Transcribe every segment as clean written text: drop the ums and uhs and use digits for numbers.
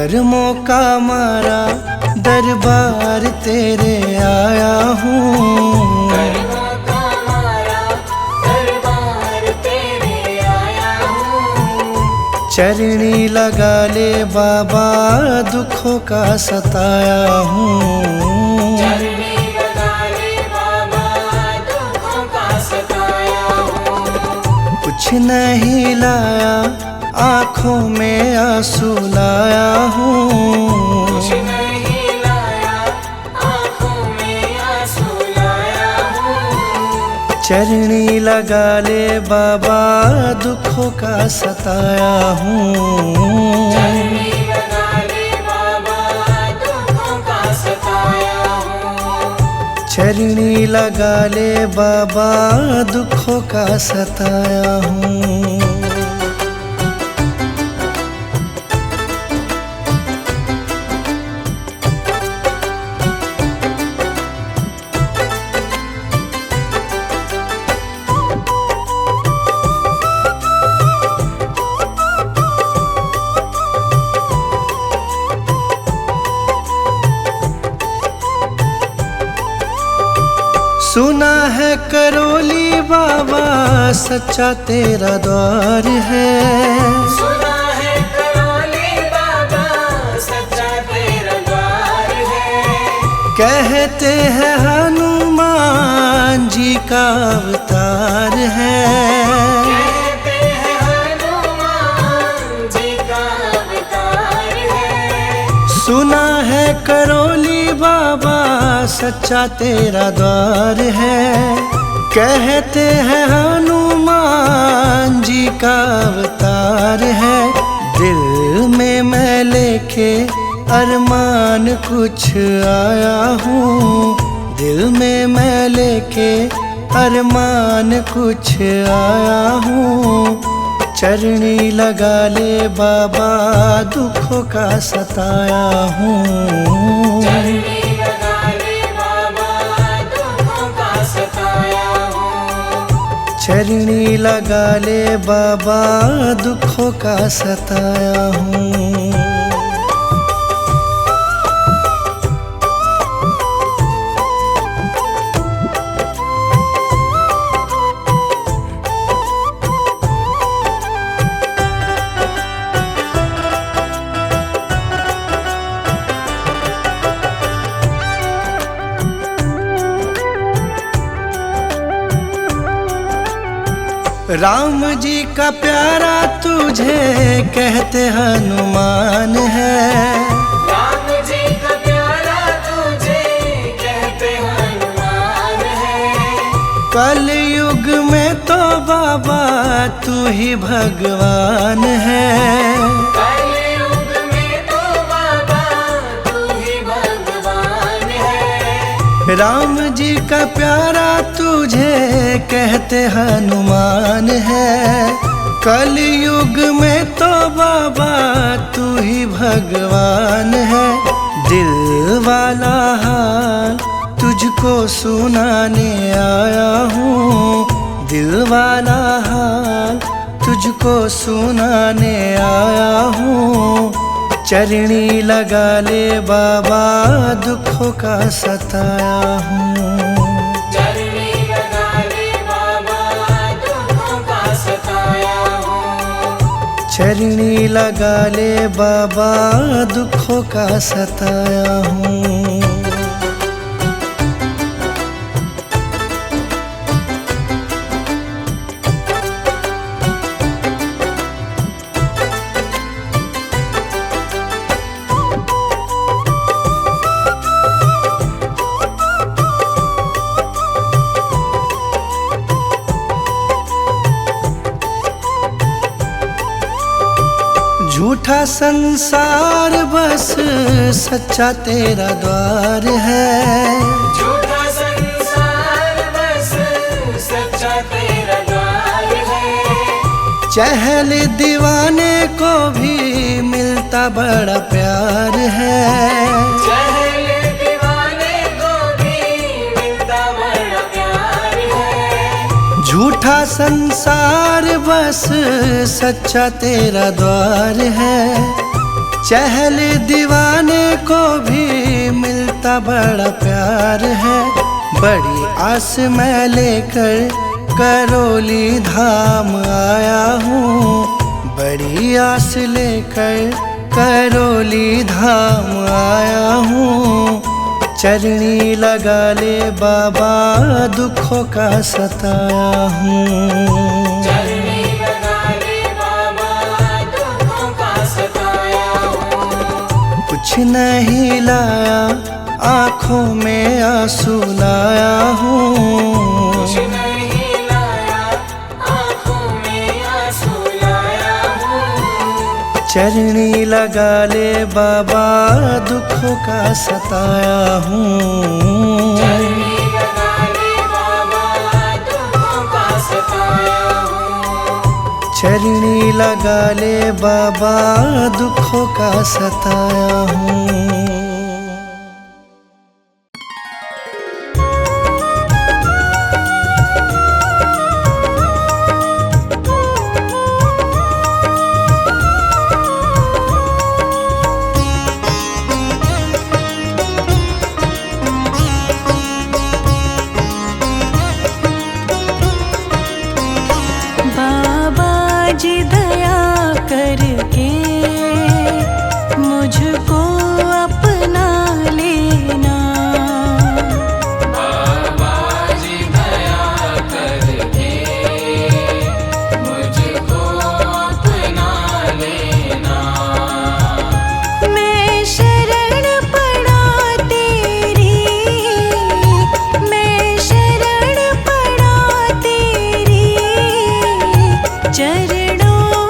कर्मों का मारा दरबार तेरे आया हूँ। कर्मों का मारा दरबार तेरे आया हूँ। चरणी लगा ले बाबा दुखों का सताया हूँ। चरणी लगा ले बाबा दुखों का सताया हूँ। कुछ नहीं लाया आँखों में आंसू लाया हूँ। कुछ नहीं लाया आँखों में आंसू लाया हूँ। चरणी लगा ले बाबा दुखों का सताया हूँ। चरणी लगा ले बाबा दुखों का सताया हूँ। चरणी लगा ले बाबा दुखों का सताया हूँ। सुना है करौली बाबा सच्चा तेरा द्वार है। सुना है करौली बाबा सच्चा तेरा द्वार है। कहते हैं हनुमान जी का अवतार है। कहते हैं हनुमान जी का अवतार है। सुना है करौली बाबा सच्चा तेरा द्वार है। कहते हैं हनुमान जी का अवतार है। दिल में मैं लेके अरमान कुछ आया हूँ। दिल में मैं लेके अरमान कुछ आया हूँ। चरणी लगा ले बाबा दुखों का सताया हूँ। चरणी लगा ले बाबा दुखों का सताया हूँ। चरणी लगा ले बाबा दुखों का सताया हूँ। राम जी का प्यारा तुझे कहते हनुमान है। राम जी का प्यारा तुझे कहते हनुमान है। कल युग में तो बाबा तू ही भगवान है। कल युग में तो बाबा तू ही भगवान है। राम जी का प्यारा तुझे कहते हनुमान है। कल युग में तो बाबा तू ही भगवान है। दिल वाला हाल तुझको सुनाने आया हूँ। दिल वाला हाल तुझको सुनाने आया हूँ। चरणी लगा ले बाबा दुखों का सताया हूँ। चरणी लगा ले बाबा दुखों का सताया हूँ। चरणी लगा ले बाबा दुखों का सताया हूँ। झूठा संसार बस सच्चा तेरा द्वार है। झूठा संसार बस सच्चा तेरा द्वार है। चहल दीवाने को भी मिलता बड़ा प्यार है। चहल दीवाने को भी मिलता बड़ा प्यार है। झूठा संसार बस सच्चा तेरा द्वार है। चहल दीवाने को भी मिलता बड़ा प्यार है। बड़ी आस मैं लेकर करौली धाम आया हूँ, बड़ी आस लेकर करौली धाम आया हूँ। चरनी लगा ले बाबा दुखों का सताया हूँ। चरनी लगा ले बाबा दुखों का सताया हूँ। कुछ नहीं लाया आँखों में आंसू लाया हूँ। कुछ नहीं लाया आँखों में आंसू लाया हूँ। चरनी लगा ले बाबा दुखों का सताया हूँ। चरनी लगा ले बाबा दुखों का सताया हूँ। चरनी लगा ले बाबा दुखों का सताया हूँ। जी दया करके मुझको अपना लेना। बाबा जी दया करके मुझको अपना लेना। मैं शरण पड़ा तेरी, मैं शरण पड़ा तेरी चरणों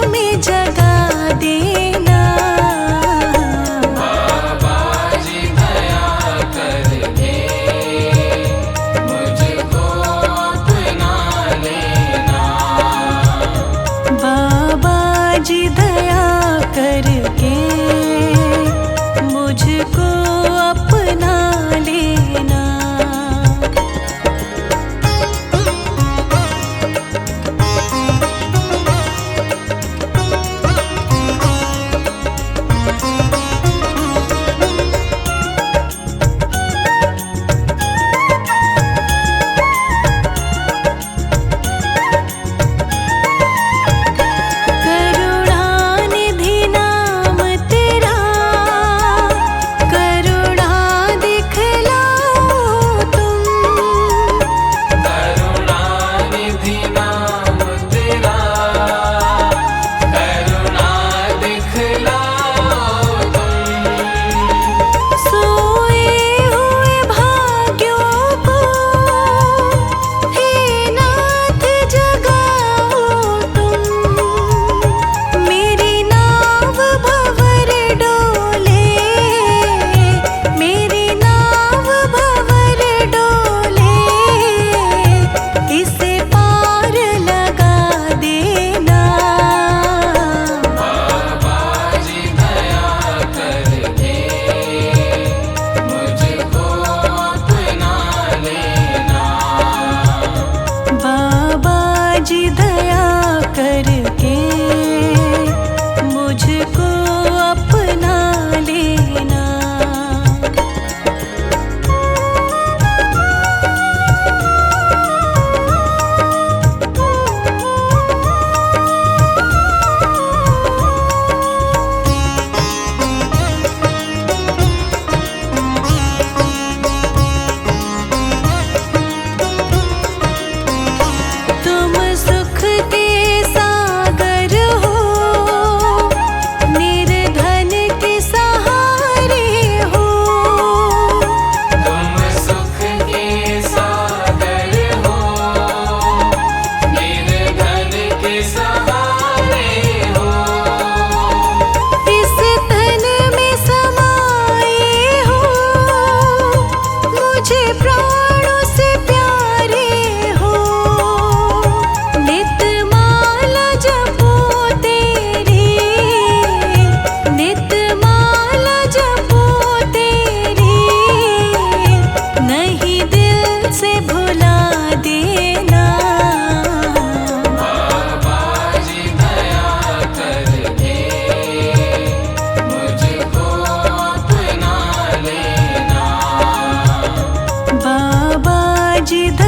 जी